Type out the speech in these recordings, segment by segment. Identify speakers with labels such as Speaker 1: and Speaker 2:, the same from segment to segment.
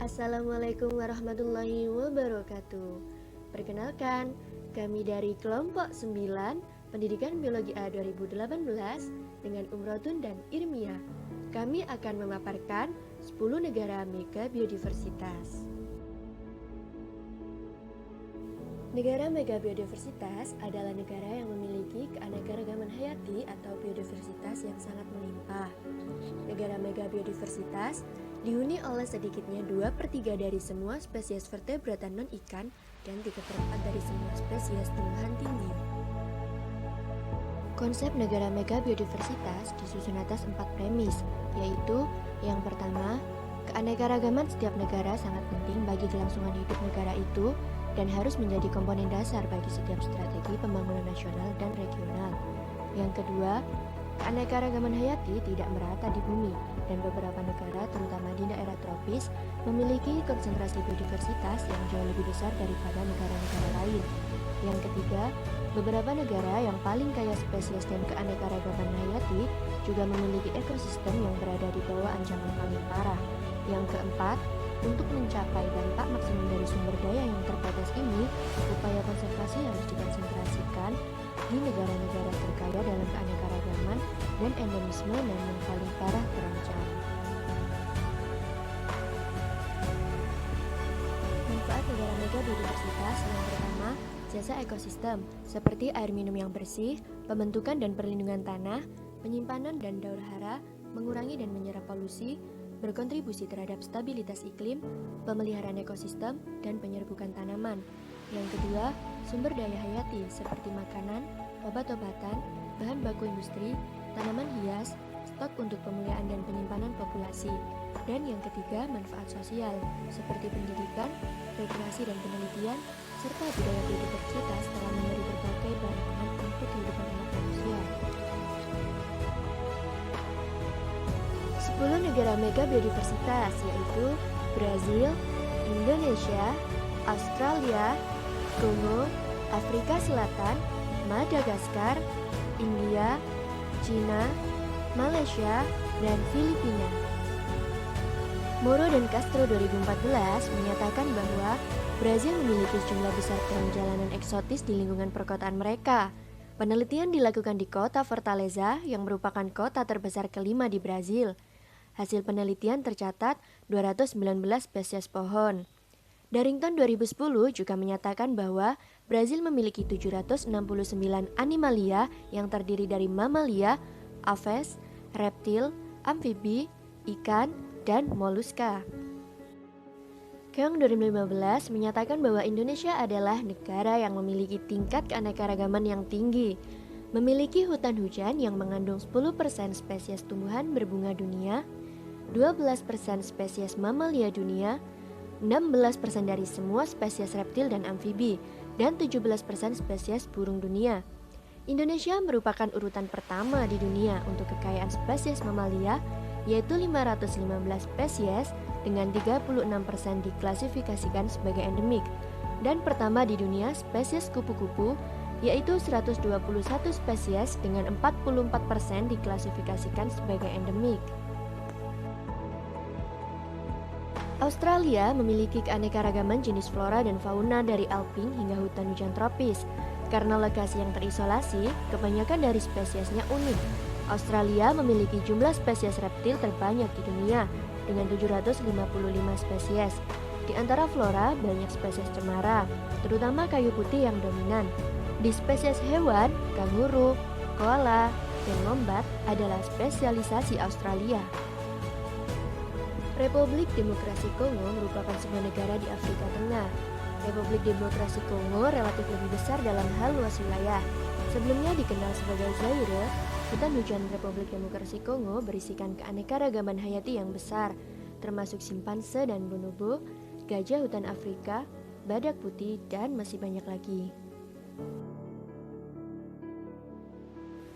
Speaker 1: Assalamualaikum warahmatullahi wabarakatuh. Perkenalkan, kami dari kelompok 9 Pendidikan Biologi A 2018 dengan Umrotun dan Irmia. Kami akan memaparkan 10 negara mega biodiversitas. Negara mega biodiversitas adalah negara yang memiliki keanekaragaman hayati atau biodiversitas yang sangat melimpah. Negara mega biodiversitas dihuni oleh sedikitnya 2/3 dari semua spesies vertebrata non-ikan dan 3/4 dari semua spesies tumbuhan tinggi. Konsep negara mega biodiversitas disusun atas 4 premis, yaitu yang pertama, keanekaragaman setiap negara sangat penting bagi kelangsungan hidup negara itu dan harus menjadi komponen dasar bagi setiap strategi pembangunan nasional dan regional. Yang kedua, keanekaragaman hayati tidak merata di bumi dan beberapa negara, terutama di daerah tropis, memiliki konsentrasi biodiversitas yang jauh lebih besar daripada negara-negara lain. Yang ketiga, beberapa negara yang paling kaya spesies dan keanekaragaman hayati juga memiliki ekosistem yang berada di bawah ancaman paling parah. Yang keempat, untuk mencapai dampak maksimum dari sumber daya yang terbatas ini, upaya konservasi harus dikonsentrasikan di negara-negara terkaya dalam keanekaragaman dan endemisme dan yang paling parah terancam. Manfaat negara mega biodiversitas yang pertama, jasa ekosistem seperti air minum yang bersih, pembentukan dan perlindungan tanah, penyimpanan dan daur hara, mengurangi dan menyerap polusi, berkontribusi terhadap stabilitas iklim, pemeliharaan ekosistem, dan penyerbukan tanaman. Yang kedua, sumber daya hayati seperti makanan, obat-obatan, bahan baku industri, tanaman hias, stok untuk pemulihan dan penyimpanan populasi. Dan yang ketiga, manfaat sosial seperti pendidikan, rekreasi dan penelitian, serta budaya biodiversitas telah memberi berbagai bahan pangan untuk kehidupan umat manusia. 10 negara mega biodiversitas yaitu Brazil, Indonesia, Australia, Kongo, Afrika Selatan, Madagaskar, India, China, Malaysia, dan Filipina. Moro dan Castro 2014 menyatakan bahwa Brazil memiliki sejumlah besar perjalanan eksotis di lingkungan perkotaan mereka. Penelitian dilakukan di kota Fortaleza yang merupakan kota terbesar kelima di Brazil. Hasil penelitian tercatat 219 spesies pohon. Darrington 2010 juga menyatakan bahwa Brazil memiliki 769 animalia yang terdiri dari mamalia, aves, reptil, amfibi, ikan, dan moluska. Keong 2015 menyatakan bahwa Indonesia adalah negara yang memiliki tingkat keanekaragaman yang tinggi, memiliki hutan hujan yang mengandung 10% spesies tumbuhan berbunga dunia, 12% spesies mamalia dunia, 16% dari semua spesies reptil dan amfibi, dan 17% spesies burung dunia. Indonesia merupakan urutan pertama di dunia untuk kekayaan spesies mamalia, yaitu 515 spesies dengan 36% diklasifikasikan sebagai endemik, dan pertama di dunia spesies kupu-kupu, yaitu 121 spesies dengan 44% diklasifikasikan sebagai endemik. Australia memiliki keanekaragaman jenis flora dan fauna dari alpin hingga hutan hujan tropis. Karena lokasi yang terisolasi, kebanyakan dari spesiesnya unik. Australia memiliki jumlah spesies reptil terbanyak di dunia dengan 755 spesies. Di antara flora, banyak spesies cemara, terutama kayu putih yang dominan. Di spesies hewan, kanguru, koala, dan wombat adalah spesialisasi Australia. Republik Demokrasi Kongo merupakan sebuah negara di Afrika Tengah. Republik Demokrasi Kongo relatif lebih besar dalam hal luas wilayah. Sebelumnya dikenal sebagai Zaire, hutan hujan Republik Demokrasi Kongo berisikan keanekaragaman hayati yang besar, termasuk simpanse dan bonobo, gajah hutan Afrika, badak putih, dan masih banyak lagi.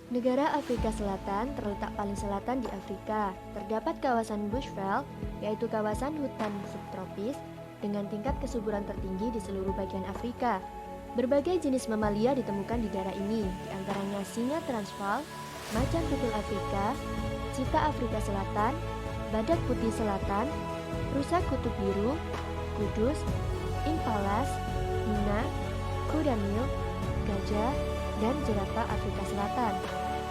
Speaker 1: Negara Afrika Selatan terletak paling selatan di Afrika. Terdapat kawasan Bushveld, yaitu kawasan hutan subtropis dengan tingkat kesuburan tertinggi di seluruh bagian Afrika. Berbagai jenis mamalia ditemukan di daerah ini, di antaranya singa Transvaal, macan tutul Afrika, cita Afrika Selatan, badak putih selatan, rusa kutub biru, kudus, impalas, hina, kuda nil, gajah, dan jerapah Afrika Selatan.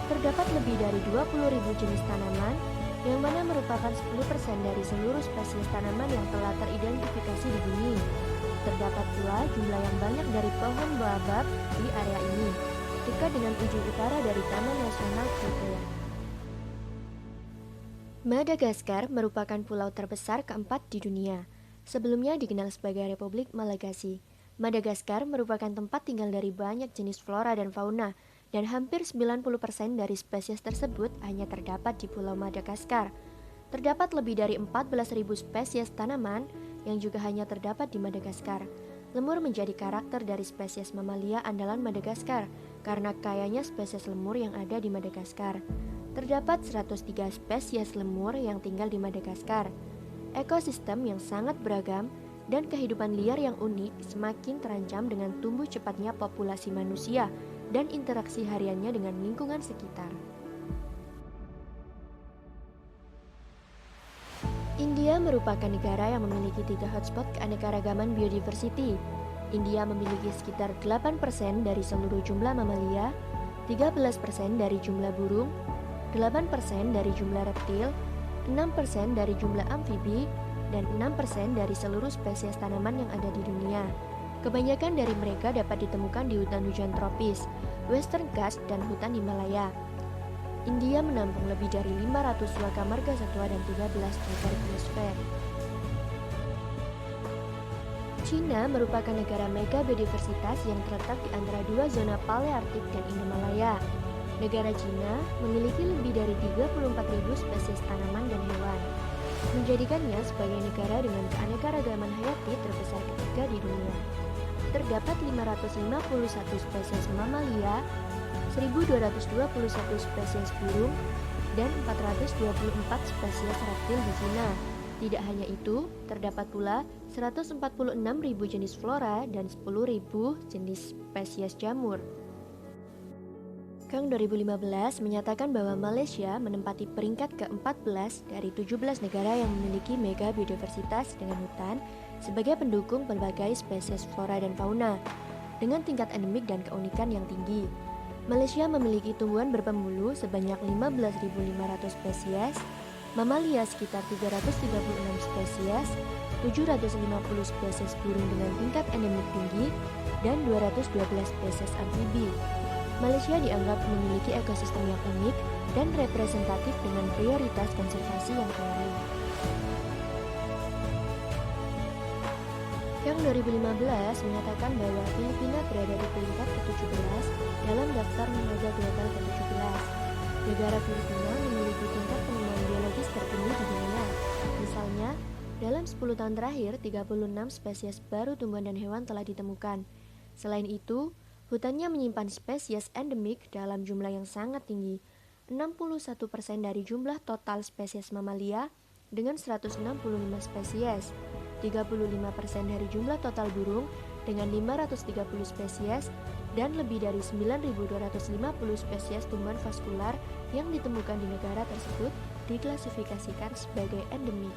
Speaker 1: Terdapat lebih dari 20.000 jenis tanaman, yang mana merupakan 10% dari seluruh spesies tanaman yang telah teridentifikasi di bumi. Terdapat pula jumlah yang banyak dari pohon baobab di area ini, dekat dengan ujung utara dari Taman Nasional Kruger. Madagaskar merupakan pulau terbesar keempat di dunia. Sebelumnya dikenal sebagai Republik Malagasi. Madagaskar merupakan tempat tinggal dari banyak jenis flora dan fauna, dan hampir 90% dari spesies tersebut hanya terdapat di Pulau Madagaskar. Terdapat lebih dari 14.000 spesies tanaman yang juga hanya terdapat di Madagaskar. Lemur menjadi karakter dari spesies mamalia andalan Madagaskar karena kayanya spesies lemur yang ada di Madagaskar. Terdapat 103 spesies lemur yang tinggal di Madagaskar. Ekosistem yang sangat beragam dan kehidupan liar yang unik semakin terancam dengan tumbuh cepatnya populasi manusia dan interaksi hariannya dengan lingkungan sekitar. India merupakan negara yang memiliki 3 hotspot keanekaragaman biodiversity. India memiliki sekitar 8% dari seluruh jumlah mamalia, 13% dari jumlah burung, 8% dari jumlah reptil, 6% dari jumlah amfibi, dan 6% dari seluruh spesies tanaman yang ada di dunia. Kebanyakan dari mereka dapat ditemukan di hutan hujan tropis, Western Ghats, dan hutan Himalaya. India menampung lebih dari 500 waka marga satwa dan 13 cagar biosfer. China merupakan negara mega biodiversitas yang terletak di antara dua zona Palearktik dan Indomalaya. Negara China memiliki lebih dari 34.000 spesies tanaman dan hewan, menjadikannya sebagai negara dengan keanekaragaman hayati terbesar ketiga di dunia. Terdapat 551 spesies mamalia, 1.221 spesies burung, dan 424 spesies reptil di China. Tidak hanya itu, terdapat pula 146.000 jenis flora dan 10.000 jenis spesies jamur. Kang 2015 menyatakan bahwa Malaysia menempati peringkat ke-14 dari 17 negara yang memiliki mega biodiversitas dengan hutan sebagai pendukung berbagai spesies flora dan fauna dengan tingkat endemik dan keunikan yang tinggi. Malaysia memiliki tumbuhan berpembulu sebanyak 15.500 spesies, mamalia sekitar 336 spesies, 750 spesies burung dengan tingkat endemik tinggi, dan 212 spesies amfibi. Malaysia dianggap memiliki ekosistem yang unik dan representatif dengan prioritas konservasi yang tinggi. Yang 2015 menyatakan bahwa Filipina berada di peringkat ke-17 dalam daftar lembaga global ke-17. Negara Filipina memiliki tingkat penemuan biologis tertinggi di dunia. Misalnya, dalam 10 tahun terakhir, 36 spesies baru tumbuhan dan hewan telah ditemukan. Selain itu, hutannya menyimpan spesies endemik dalam jumlah yang sangat tinggi, 61% dari jumlah total spesies mamalia dengan 165 spesies, 35% dari jumlah total burung dengan 530 spesies, dan lebih dari 9.250 spesies tumbuhan vaskular yang ditemukan di negara tersebut diklasifikasikan sebagai endemik.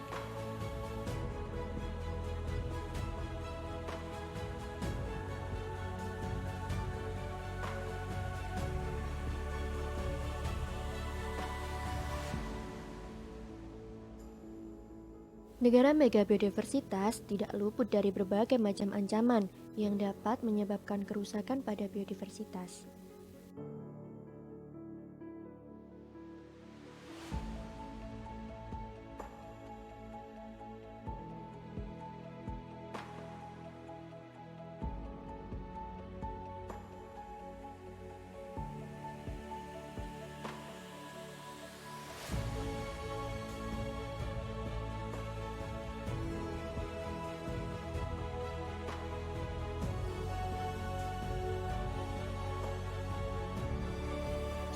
Speaker 1: Negara mega biodiversitas tidak luput dari berbagai macam ancaman yang dapat menyebabkan kerusakan pada biodiversitas.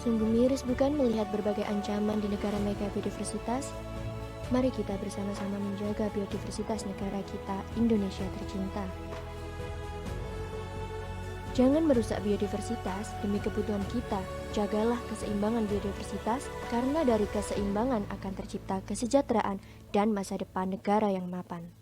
Speaker 1: Sungguh miris bukan melihat berbagai ancaman di negara mega biodiversitas? Mari kita bersama-sama menjaga biodiversitas negara kita, Indonesia tercinta. Jangan merusak biodiversitas demi kebutuhan kita. Jagalah keseimbangan biodiversitas, karena dari keseimbangan akan tercipta kesejahteraan dan masa depan negara yang mapan.